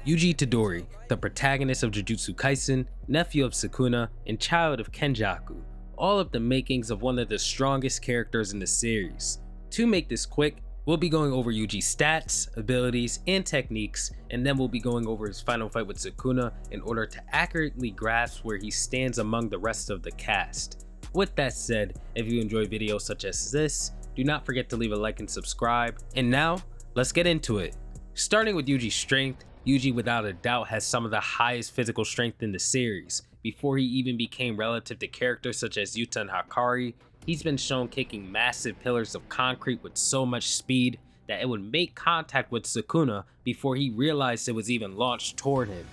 Yuji Itadori, the protagonist of Jujutsu Kaisen, nephew of Sukuna, and child of Kenjaku, all of the makings of one of the strongest characters in the series. To make this quick, we'll be going over Yuji's stats, abilities, and techniques, and then we'll be going over his final fight with Sukuna in order to accurately grasp where he stands among the rest of the cast. With that said, if you enjoy videos such as this, do not forget to leave a like and subscribe. And now, let's get into it. Starting with Yuji's strength, Yuji without a doubt has some of the highest physical strength in the series. Before he even became relative to characters such as Yuta Hakari, he's been shown kicking massive pillars of concrete with so much speed that it would make contact with Sukuna before he realized it was even launched toward him.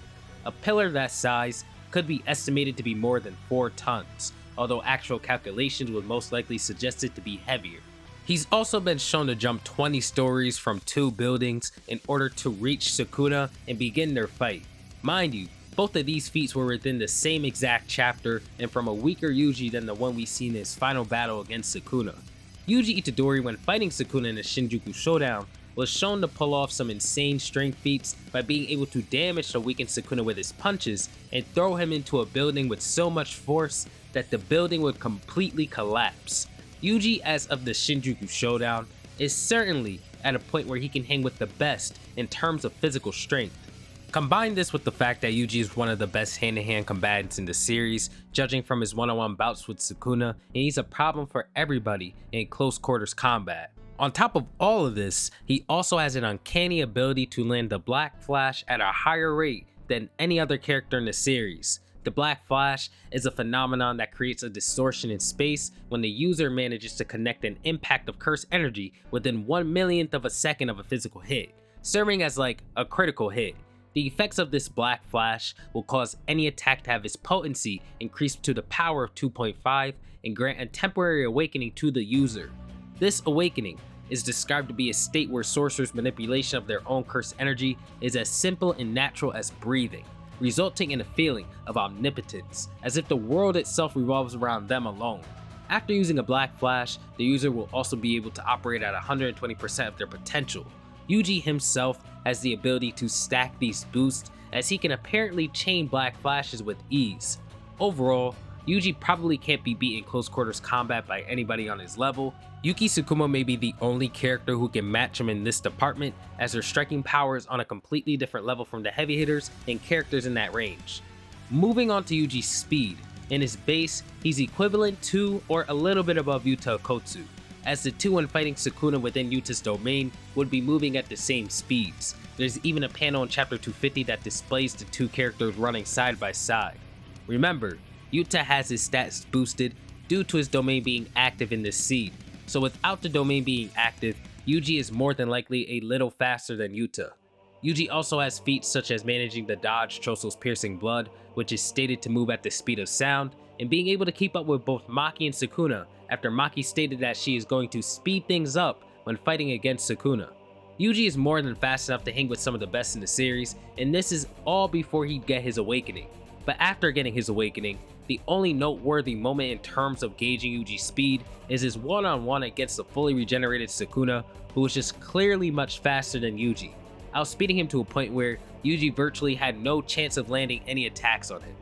A pillar that size could be estimated to be more than 4 tons, although actual calculations would most likely suggest it to be heavier. He's also been shown to jump 20 stories from 2 buildings in order to reach Sukuna and begin their fight. Mind you, both of these feats were within the same exact chapter and from a weaker Yuji than the one we see in his final battle against Sukuna. Yuji Itadori, when fighting Sukuna in the Shinjuku Showdown, was shown to pull off some insane strength feats by being able to damage the weakened Sukuna with his punches and throw him into a building with so much force that the building would completely collapse. Yuji, as of the Shinjuku Showdown, is certainly at a point where he can hang with the best in terms of physical strength. Combine this with the fact that Yuji is one of the best hand-to-hand combatants in the series, judging from his one-on-one bouts with Sukuna, and he's a problem for everybody in close quarters combat. On top of all of this, he also has an uncanny ability to land the Black Flash at a higher rate than any other character in the series. The Black Flash is a phenomenon that creates a distortion in space when the user manages to connect an impact of cursed energy within 1/millionth of a second of a physical hit, serving as like a critical hit. The effects of this Black Flash will cause any attack to have its potency increased to the power of 2.5 and grant a temporary awakening to the user. This awakening is described to be a state where sorcerers' manipulation of their own cursed energy is as simple and natural as breathing, resulting in a feeling of omnipotence, as if the world itself revolves around them alone. After using a Black Flash, the user will also be able to operate at 120% of their potential. Yuji himself has the ability to stack these boosts, as he can apparently chain Black Flashes with ease. Overall, Yuji probably can't be beat in close quarters combat by anybody on his level. Yuki Sukuna may be the only character who can match him in this department, as their striking power is on a completely different level from the heavy hitters and characters in that range. Moving on to Yuji's speed. In his base, he's equivalent to or a little bit above Yuta Hakari, as the two when fighting Sukuna within Yuta's domain would be moving at the same speeds. There's even a panel in chapter 250 that displays the two characters running side by side. Remember, Yuta has his stats boosted due to his domain being active in this seed, so without the domain being active, Yuji is more than likely a little faster than Yuta. Yuji also has feats such as managing the dodge Choso's piercing blood, which is stated to move at the speed of sound, and being able to keep up with both Maki and Sukuna after Maki stated that she is going to speed things up when fighting against Sukuna. Yuji is more than fast enough to hang with some of the best in the series, and this is all before he'd get his awakening. But after getting his awakening, the only noteworthy moment in terms of gauging Yuji's speed is his one-on-one against the fully regenerated Sukuna, who was just clearly much faster than Yuji, outspeeding him to a point where Yuji virtually had no chance of landing any attacks on him.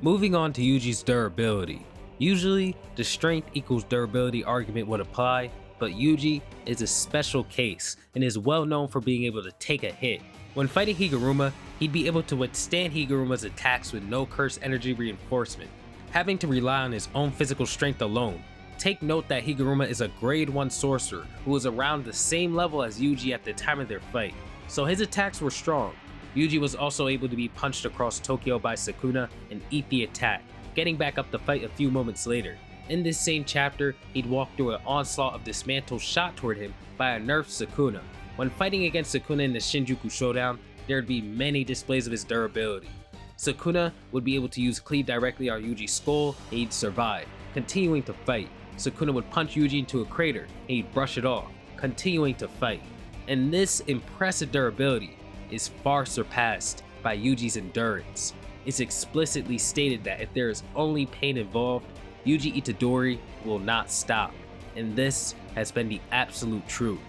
Moving on to Yuji's durability. Usually, the strength equals durability argument would apply, but Yuji is a special case and is well known for being able to take a hit. When fighting Higuruma, he'd be able to withstand Higuruma's attacks with no cursed energy reinforcement, having to rely on his own physical strength alone. Take note that Higuruma is a grade 1 sorcerer who was around the same level as Yuji at the time of their fight, so his attacks were strong. Yuji was also able to be punched across Tokyo by Sukuna and eat the attack, getting back up the fight a few moments later. In this same chapter, he'd walk through an onslaught of dismantles shot toward him by a nerfed Sukuna. When fighting against Sukuna in the Shinjuku Showdown, there'd be many displays of his durability. Sukuna would be able to use cleave directly on Yuji's skull and he'd survive, continuing to fight. Sukuna would punch Yuji into a crater and he'd brush it off, continuing to fight. And this impressive durability is far surpassed by Yuji's endurance. It's explicitly stated that if there is only pain involved, Yuji Itadori will not stop, and this has been the absolute truth.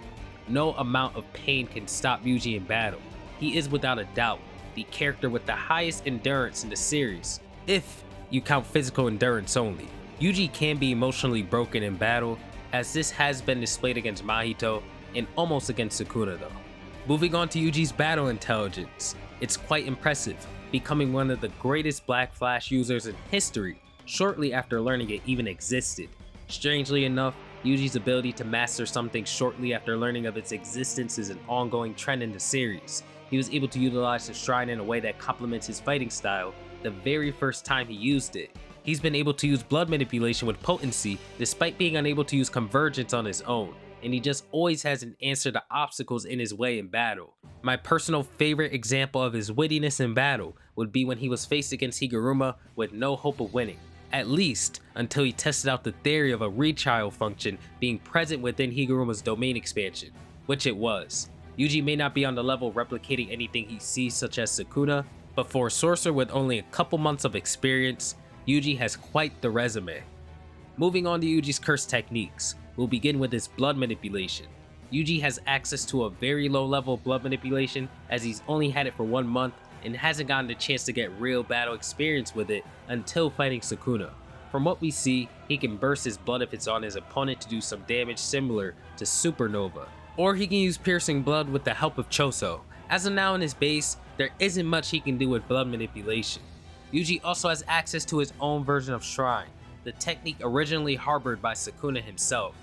No amount of pain can stop Yuji in battle. He is without a doubt the character with the highest endurance in the series, if you count physical endurance only. Yuji can be emotionally broken in battle, as this has been displayed against Mahito and almost against Sukuna though. Moving on to Yuji's battle intelligence, it's quite impressive, becoming one of the greatest Black Flash users in history shortly after learning it even existed. Strangely enough, Yuji's ability to master something shortly after learning of its existence is an ongoing trend in the series. He was able to utilize the shrine in a way that complements his fighting style the very first time he used it. He's been able to use blood manipulation with potency despite being unable to use convergence on his own, and he just always has an answer to obstacles in his way in battle. My personal favorite example of his wittiness in battle would be when he was faced against Higuruma with no hope of winning. At least until he tested out the theory of a rechild function being present within Higuruma's domain expansion, which it was. Yuji may not be on the level replicating anything he sees such as Sukuna, but for a sorcerer with only a couple months of experience, Yuji has quite the resume. Moving on to Yuji's curse techniques, we'll begin with his blood manipulation. Yuji has access to a very low level of blood manipulation as he's only had it for 1 month and hasn't gotten the chance to get real battle experience with it until fighting Sukuna. From what we see, he can burst his blood if it's on his opponent to do some damage similar to Supernova, or he can use piercing blood with the help of Choso. As of now in his base, there isn't much he can do with blood manipulation. Yuji also has access to his own version of Shrine, the technique originally harbored by Sukuna himself.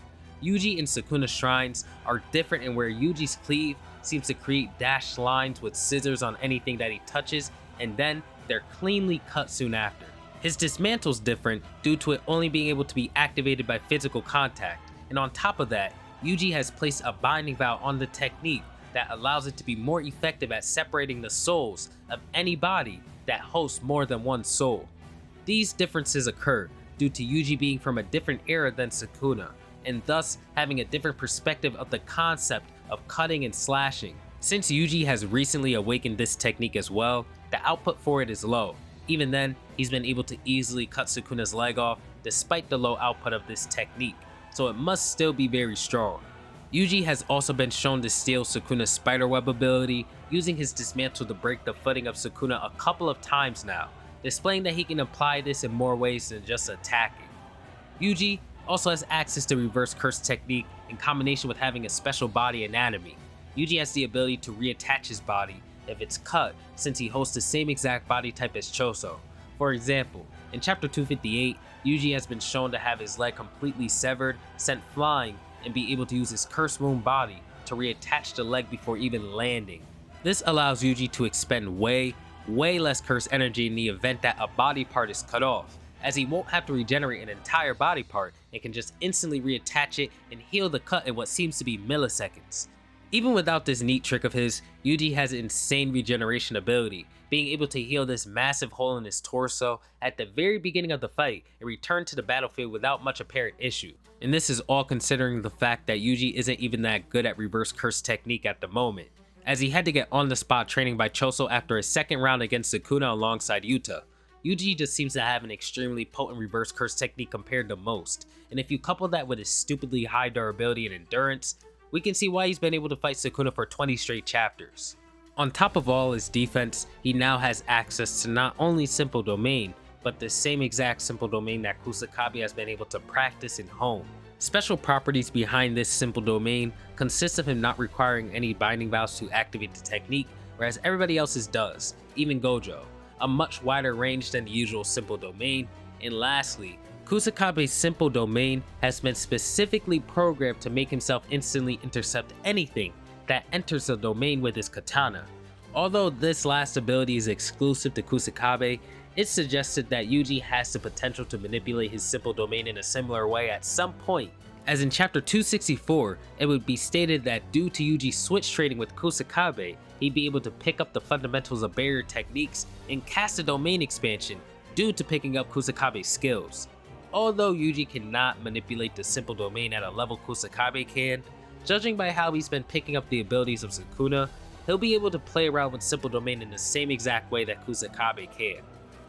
Yuji and Sukuna's shrines are different in where Yuji's cleave seems to create dashed lines with scissors on anything that he touches, and then they're cleanly cut soon after. His dismantle's different due to it only being able to be activated by physical contact, and on top of that, Yuji has placed a binding vow on the technique that allows it to be more effective at separating the souls of any body that hosts more than one soul. These differences occur due to Yuji being from a different era than Sukuna, and thus having a different perspective of the concept of cutting and slashing. Since Yuji has recently awakened this technique as well, the output for it is low. Even then, he's been able to easily cut Sukuna's leg off despite the low output of this technique, so it must still be very strong. Yuji has also been shown to steal Sukuna's spiderweb ability, using his dismantle to break the footing of Sukuna a couple of times now, displaying that he can apply this in more ways than just attacking. Yuji also has access to reverse curse technique in combination with having a special body anatomy. Yuji has the ability to reattach his body if it's cut, since he hosts the same exact body type as Choso. For example, in chapter 258, Yuji has been shown to have his leg completely severed, sent flying, and be able to use his curse wound body to reattach the leg before even landing. This allows Yuji to expend way less curse energy in the event that a body part is cut off, as he won't have to regenerate an entire body part and can just instantly reattach it and heal the cut in what seems to be milliseconds. Even without this neat trick of his, Yuji has an insane regeneration ability, being able to heal this massive hole in his torso at the very beginning of the fight and return to the battlefield without much apparent issue. And this is all considering the fact that Yuji isn't even that good at reverse curse technique at the moment, as he had to get on the spot training by Choso after a second round against Sukuna alongside Yuta. Yuji just seems to have an extremely potent reverse curse technique compared to most, and if you couple that with his stupidly high durability and endurance, we can see why he's been able to fight Sukuna for 20 straight chapters. On top of all his defense, he now has access to not only Simple Domain, but the same exact Simple Domain that Kusakabe has been able to practice and hone. Special properties behind this Simple Domain consist of him not requiring any binding vows to activate the technique, whereas everybody else's does, even Gojo, a much wider range than the usual Simple Domain. And lastly, Kusakabe's Simple Domain has been specifically programmed to make himself instantly intercept anything that enters the domain with his katana. Although this last ability is exclusive to Kusakabe, it's suggested that Yuji has the potential to manipulate his Simple Domain in a similar way at some point, as in chapter 264, it would be stated that due to Yuji's switch trading with Kusakabe, he'd be able to pick up the fundamentals of barrier techniques and cast a domain expansion due to picking up Kusakabe's skills. Although Yuji cannot manipulate the Simple Domain at a level Kusakabe can, judging by how he's been picking up the abilities of Sukuna, he'll be able to play around with Simple Domain in the same exact way that Kusakabe can.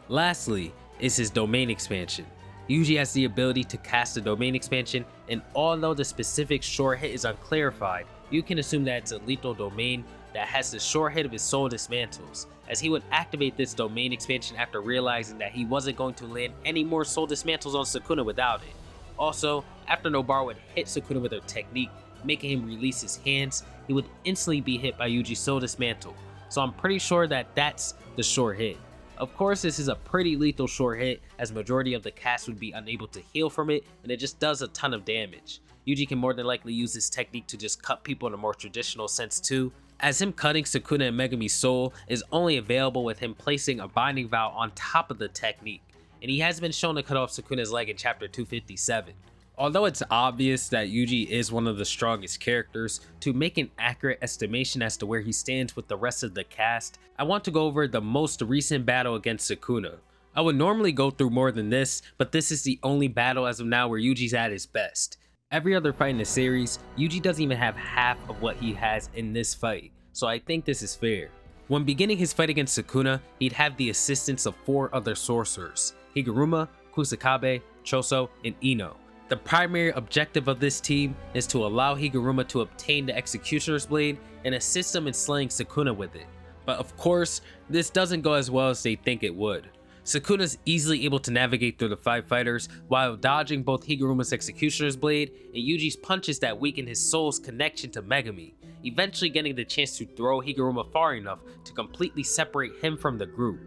Lastly is his domain expansion. Yuji has the ability to cast a domain expansion, and although the specific short hit is unclarified, you can assume that it's a lethal domain that has the short hit of his soul dismantles, as he would activate this domain expansion after realizing that he wasn't going to land any more soul dismantles on Sukuna without it. Also, after Nobara would hit Sukuna with her technique, making him release his hands, he would instantly be hit by Yuji's soul dismantle, so I'm pretty sure that that's the short hit. Of course, this is a pretty lethal short hit, as majority of the cast would be unable to heal from it, and it just does a ton of damage. Yuji can more than likely use this technique to just cut people in a more traditional sense too, as him cutting Sukuna and Megami's soul is only available with him placing a binding vow on top of the technique, and he has been shown to cut off Sukuna's leg in chapter 257. Although it's obvious that Yuji is one of the strongest characters, to make an accurate estimation as to where he stands with the rest of the cast, I want to go over the most recent battle against Sukuna. I would normally go through more than this, but this is the only battle as of now where Yuji's at his best. Every other fight in the series, Yuji doesn't even have half of what he has in this fight, so I think this is fair. When beginning his fight against Sukuna, he'd have the assistance of 4 other sorcerers: Higuruma, Kusakabe, Choso, and Ino. The primary objective of this team is to allow Higuruma to obtain the Executioner's Blade and assist him in slaying Sukuna with it. But of course, this doesn't go as well as they think it would. Sukuna's easily able to navigate through the 5 fighters while dodging both Higuruma's Executioner's Blade and Yuji's punches that weaken his soul's connection to Megami, eventually getting the chance to throw Higuruma far enough to completely separate him from the group.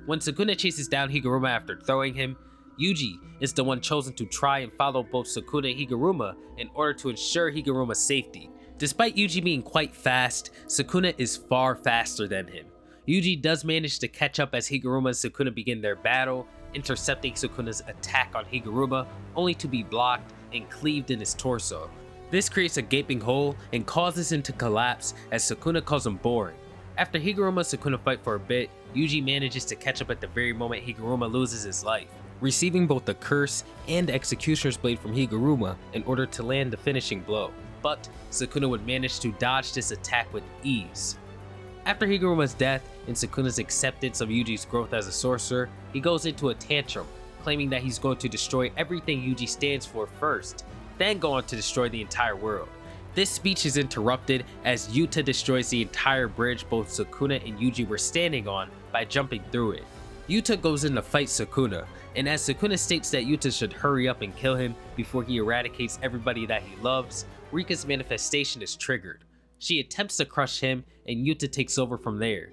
When Sukuna chases down Higuruma after throwing him, Yuji is the one chosen to try and follow both Sukuna and Higuruma in order to ensure Higuruma's safety. Despite Yuji being quite fast, Sukuna is far faster than him. Yuji does manage to catch up as Higuruma and Sukuna begin their battle, intercepting Sukuna's attack on Higuruma, only to be blocked and cleaved in his torso. This creates a gaping hole and causes him to collapse as Sukuna calls him boring. After Higuruma and Sukuna fight for a bit, Yuji manages to catch up at the very moment Higuruma loses his life, receiving both the curse and the Executioner's Blade from Higuruma in order to land the finishing blow, but Sukuna would manage to dodge this attack with ease. After Higuruma's death and Sukuna's acceptance of Yuji's growth as a sorcerer, he goes into a tantrum, claiming that he's going to destroy everything Yuji stands for first, then go on to destroy the entire world. This speech is interrupted as Yuta destroys the entire bridge both Sukuna and Yuji were standing on by jumping through it. Yuta goes in to fight Sukuna, and as Sukuna states that Yuta should hurry up and kill him before he eradicates everybody that he loves, Rika's manifestation is triggered. She attempts to crush him, and Yuta takes over from there.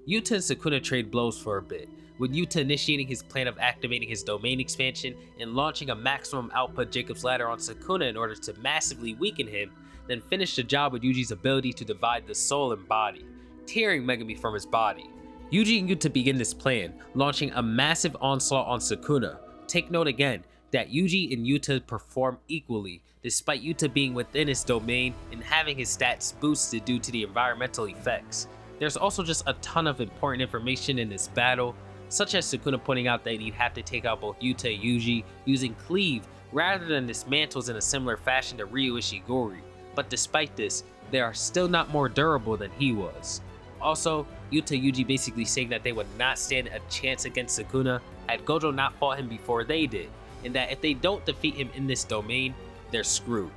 Yuta and Sukuna trade blows for a bit, with Yuta initiating his plan of activating his domain expansion and launching a maximum output Jacob's Ladder on Sukuna in order to massively weaken him, then finish the job with Yuji's ability to divide the soul and body, tearing Megami from his body. Yuji and Yuta begin this plan, launching a massive onslaught on Sukuna. Take note again that Yuji and Yuta perform equally, despite Yuta being within his domain and having his stats boosted due to the environmental effects. There's also just a ton of important information in this battle, such as Sukuna pointing out that he'd have to take out both Yuta and Yuji using cleave rather than dismantles in a similar fashion to Ryu Ishiguri, but despite this, they are still not more durable than he was. Also, Yuta and Yuji basically saying that they would not stand a chance against Sukuna had Gojo not fought him before they did, and that if they don't defeat him in this domain, they're screwed.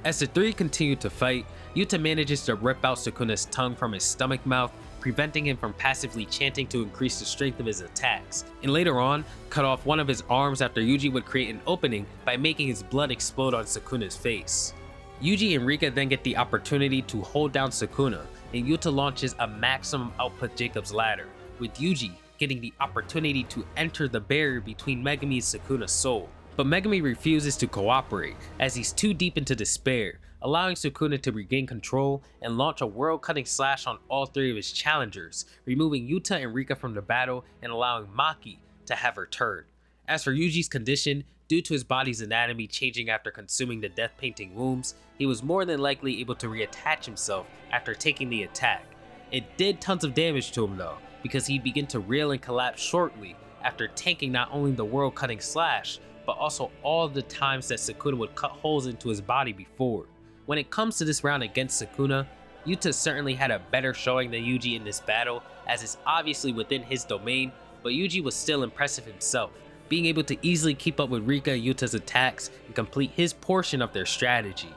As the 3 continue to fight, Yuta manages to rip out Sukuna's tongue from his stomach mouth, preventing him from passively chanting to increase the strength of his attacks, and later on, cut off one of his arms after Yuji would create an opening by making his blood explode on Sukuna's face. Yuji and Rika then get the opportunity to hold down Sukuna, and Yuta launches a maximum output Jacob's Ladder, with Yuji getting the opportunity to enter the barrier between Megami and Sukuna's soul. But Megami refuses to cooperate as he's too deep into despair, allowing Sukuna to regain control and launch a world-cutting slash on all 3 of his challengers, removing Yuta and Rika from the battle and allowing Maki to have her turn. As for Yuji's condition, due to his body's anatomy changing after consuming the death painting wombs, he was more than likely able to reattach himself after taking the attack. It did tons of damage to him though, because he'd begin to reel and collapse shortly after tanking not only the world-cutting slash, but also all the times that Sukuna would cut holes into his body before. When it comes to this round against Sukuna, Yuta certainly had a better showing than Yuji in this battle, as it's obviously within his domain, but Yuji was still impressive himself, being able to easily keep up with Rika and Yuta's attacks and complete his portion of their strategy.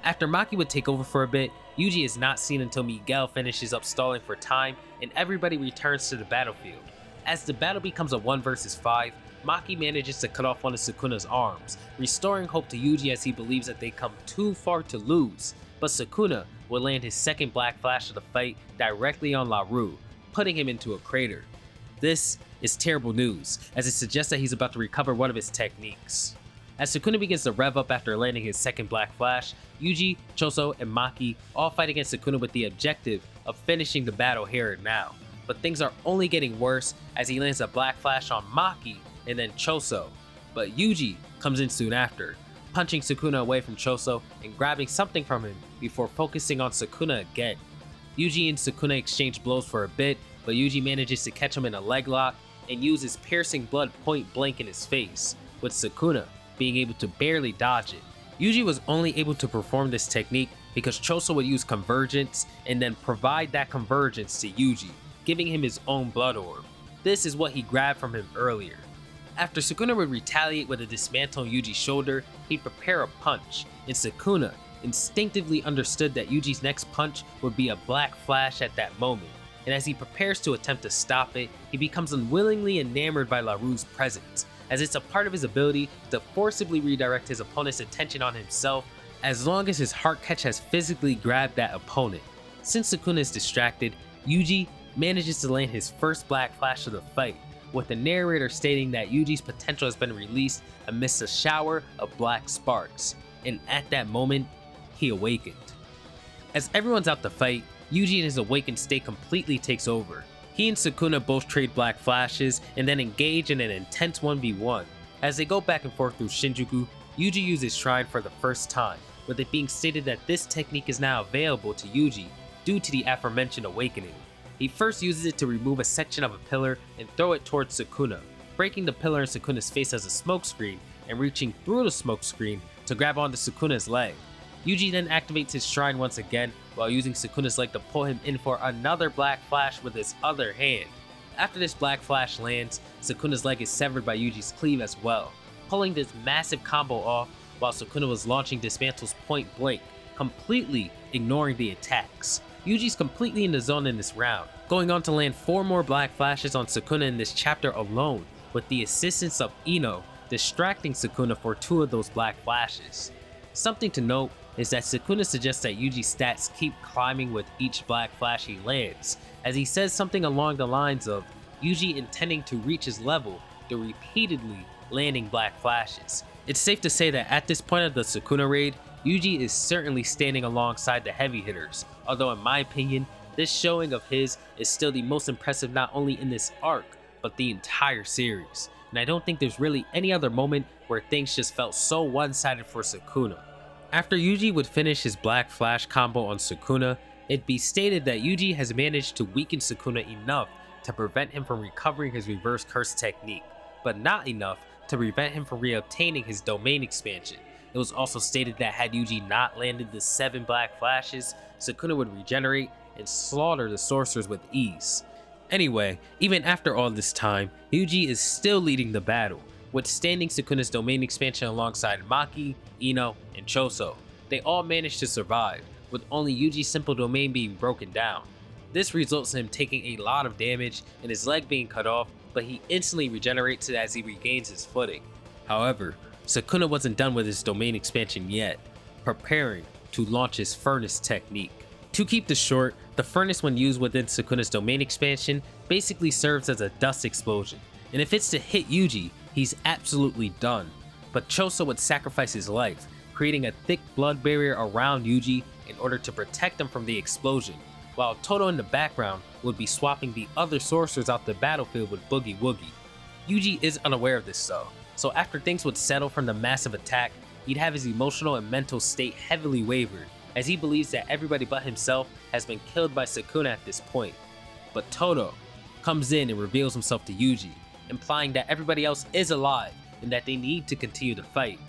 After Maki would take over for a bit, Yuji is not seen until Miguel finishes up stalling for time and everybody returns to the battlefield. As the battle becomes a 1 vs 5, Maki manages to cut off one of Sukuna's arms, restoring hope to Yuji as he believes that they come too far to lose, but Sukuna will land his second Black Flash of the fight directly on Laru, putting him into a crater. This is terrible news, as it suggests that he's about to recover one of his techniques. As Sukuna begins to rev up after landing his second Black Flash, Yuji, Choso, and Maki all fight against Sukuna with the objective of finishing the battle here and now. But things are only getting worse as he lands a Black Flash on Maki and then Choso. But Yuji comes in soon after, punching Sukuna away from Choso and grabbing something from him before focusing on Sukuna again. Yuji and Sukuna exchange blows for a bit, but Yuji manages to catch him in a leg lock and uses piercing blood point blank in his face, with Sukuna being able to barely dodge it. Yuji was only able to perform this technique because Choso would use convergence and then provide that convergence to Yuji, giving him his own blood orb. This is what he grabbed from him earlier. After Sukuna would retaliate with a dismantle on Yuji's shoulder, he'd prepare a punch, and Sukuna instinctively understood that Yuji's next punch would be a Black Flash at that moment, and as he prepares to attempt to stop it, he becomes unwillingly enamored by Laru's presence, as it's a part of his ability to forcibly redirect his opponent's attention on himself as long as his heart catch has physically grabbed that opponent. Since Sukuna is distracted, Yuji manages to land his first Black Flash of the fight, with the narrator stating that Yuji's potential has been released amidst a shower of black sparks, and at that moment, he awakened. As everyone's out to fight, Yuji in his awakened state completely takes over. He and Sukuna both trade Black Flashes and then engage in an intense 1v1. As they go back and forth through Shinjuku, Yuji uses Shrine for the first time, with it being stated that this technique is now available to Yuji due to the aforementioned awakening. He first uses it to remove a section of a pillar and throw it towards Sukuna, breaking the pillar in Sukuna's face as a smokescreen and reaching through the smokescreen to grab onto Sukuna's leg. Yuji then activates his shrine once again while using Sukuna's leg to pull him in for another Black Flash with his other hand. After this Black Flash lands, Sukuna's leg is severed by Yuji's cleave as well, pulling this massive combo off while Sukuna was launching dismantles point blank, completely ignoring the attacks. Yuji's completely in the zone in this round, going on to land 4 more Black Flashes on Sukuna in this chapter alone, with the assistance of Ino distracting Sukuna for 2 of those Black Flashes. Something to note is that Sukuna suggests that Yuji's stats keep climbing with each Black Flash he lands, as he says something along the lines of Yuji intending to reach his level through repeatedly landing Black Flashes. It's safe to say that at this point of the Sukuna raid, Yuji is certainly standing alongside the heavy hitters, although in my opinion, this showing of his is still the most impressive not only in this arc, but the entire series, and I don't think there's really any other moment where things just felt so one-sided for Sukuna. After Yuji would finish his Black Flash combo on Sukuna, it'd be stated that Yuji has managed to weaken Sukuna enough to prevent him from recovering his reverse curse technique, but not enough to prevent him from reobtaining his domain expansion. It was also stated that had Yuji not landed the 7 Black Flashes, Sukuna would regenerate and slaughter the sorcerers with ease. Anyway, even after all this time, Yuji is still leading the battle, withstanding Sukuna's domain expansion alongside Maki, Ino, and Choso. They all managed to survive, with only Yuji's simple domain being broken down. This results in him taking a lot of damage and his leg being cut off, but he instantly regenerates it as he regains his footing. However, Sukuna wasn't done with his domain expansion yet, preparing to launch his furnace technique. To keep this short, the furnace when used within Sukuna's domain expansion basically serves as a dust explosion, and if it's to hit Yuji, he's absolutely done. But Choso would sacrifice his life, creating a thick blood barrier around Yuji in order to protect him from the explosion, while Todo in the background would be swapping the other sorcerers out the battlefield with Boogie Woogie. Yuji is unaware of this though, so after things would settle from the massive attack, he'd have his emotional and mental state heavily wavered, as he believes that everybody but himself has been killed by Sukuna at this point. But Todo comes in and reveals himself to Yuji, implying that everybody else is alive and that they need to continue the fight.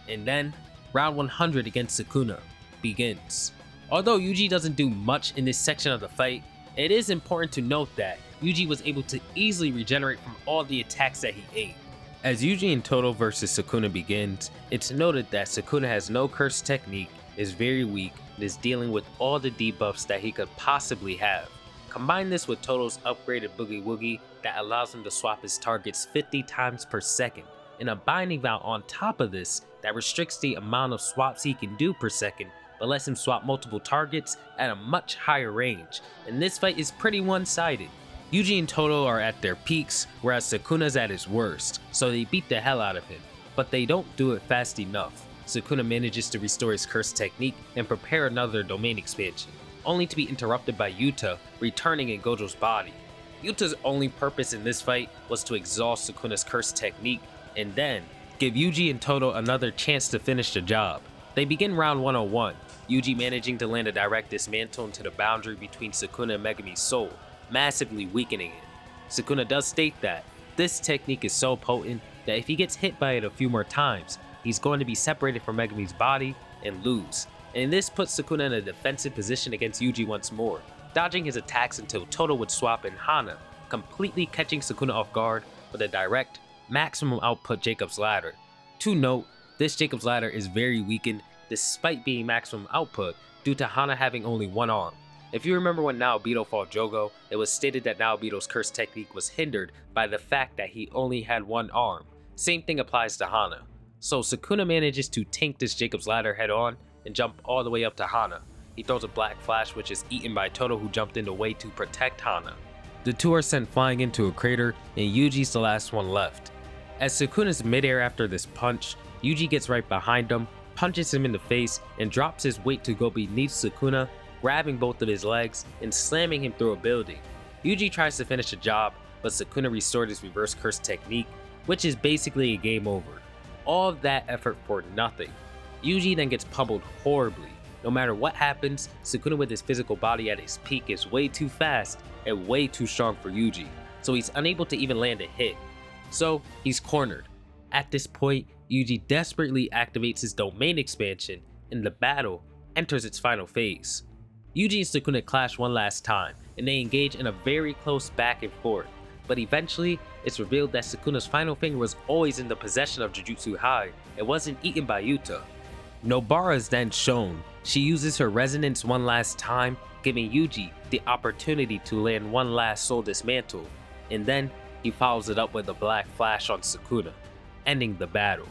And then, round 100 against Sukuna begins. Although Yuji doesn't do much in this section of the fight, it is important to note that Yuji was able to easily regenerate from all the attacks that he ate. As Yuji and Todo versus Sukuna begins, it's noted that Sukuna has no curse technique is very weak and is dealing with all the debuffs that he could possibly have. Combine this with Toto's upgraded Boogie Woogie that allows him to swap his targets 50 times per second, and a binding vow on top of this that restricts the amount of swaps he can do per second, but lets him swap multiple targets at a much higher range, and this fight is pretty one-sided. Yuji and Toto are at their peaks, whereas Sukuna's at his worst, so they beat the hell out of him, but they don't do it fast enough. Sukuna manages to restore his curse technique and prepare another domain expansion, only to be interrupted by Yuta returning in Gojo's body. Yuta's only purpose in this fight was to exhaust Sukuna's curse technique and then give Yuji and Toto another chance to finish the job. They begin round 101, Yuji managing to land a direct dismantle into the boundary between Sukuna and Megumi's soul, massively weakening it. Sukuna does state that this technique is so potent that if he gets hit by it a few more times, he's going to be separated from Megumi's body and lose. And this puts Sukuna in a defensive position against Yuji once more, dodging his attacks until Toto would swap in Hana, completely catching Sukuna off guard with a direct, maximum output Jacob's Ladder. To note, this Jacob's Ladder is very weakened despite being maximum output due to Hana having only one arm. If you remember when Naobito fought Jogo, it was stated that Naobito's curse technique was hindered by the fact that he only had one arm. Same thing applies to Hana. So Sukuna manages to tank this Jacob's Ladder head on and jump all the way up to Hana. He throws a black flash which is eaten by Toto, who jumped in the way to protect Hana. The two are sent flying into a crater and Yuji's the last one left. As Sukuna's midair after this punch, Yuji gets right behind him, punches him in the face, and drops his weight to go beneath Sukuna, grabbing both of his legs and slamming him through a building. Yuji tries to finish the job, but Sukuna restored his reverse curse technique, which is basically a game over. All of that effort for nothing. Yuji then gets pummeled horribly. No matter what happens, Sukuna with his physical body at his peak is way too fast and way too strong for Yuji, so he's unable to even land a hit. So he's cornered. At this point, Yuji desperately activates his domain expansion and the battle enters its final phase. Yuji and Sukuna clash one last time and they engage in a very close back and forth, but eventually it's revealed that Sukuna's final finger was always in the possession of Jujutsu High and wasn't eaten by Yuta. Nobara is then shown. She uses her resonance one last time, giving Yuji the opportunity to land one last soul dismantle, and then he follows it up with a black flash on Sukuna, ending the battle.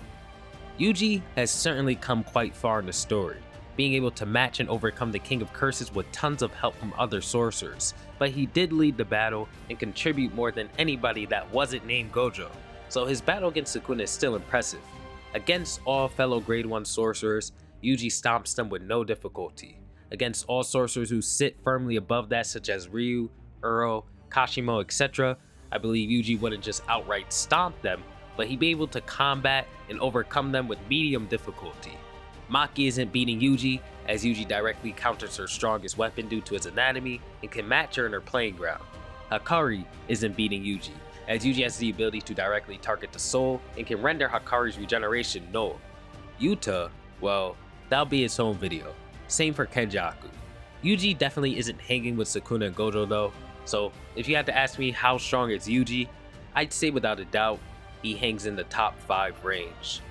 Yuji has certainly come quite far in the story, being able to match and overcome the King of Curses with tons of help from other sorcerers, but he did lead the battle and contribute more than anybody that wasn't named Gojo, so his battle against Sukuna is still impressive. Against all fellow grade 1 sorcerers, Yuji stomps them with no difficulty. Against all sorcerers who sit firmly above that, such as Ryu, Uro, Kashimo, etc., I believe Yuji wouldn't just outright stomp them, but he'd be able to combat and overcome them with medium difficulty. Maki isn't beating Yuji, as Yuji directly counters her strongest weapon due to his anatomy and can match her in her playing ground. Hakari isn't beating Yuji, as Yuji has the ability to directly target the soul and can render Hakari's regeneration null. Yuta, well, that'll be its own video. Same for Kenjaku. Yuji definitely isn't hanging with Sukuna and Gojo though, so if you had to ask me how strong is Yuji, I'd say without a doubt, he hangs in the top 5 range.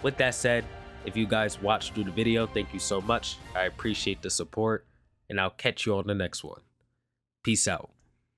With that said, if you guys watched through the video, thank you so much. I appreciate the support, and I'll catch you on the next one. Peace out.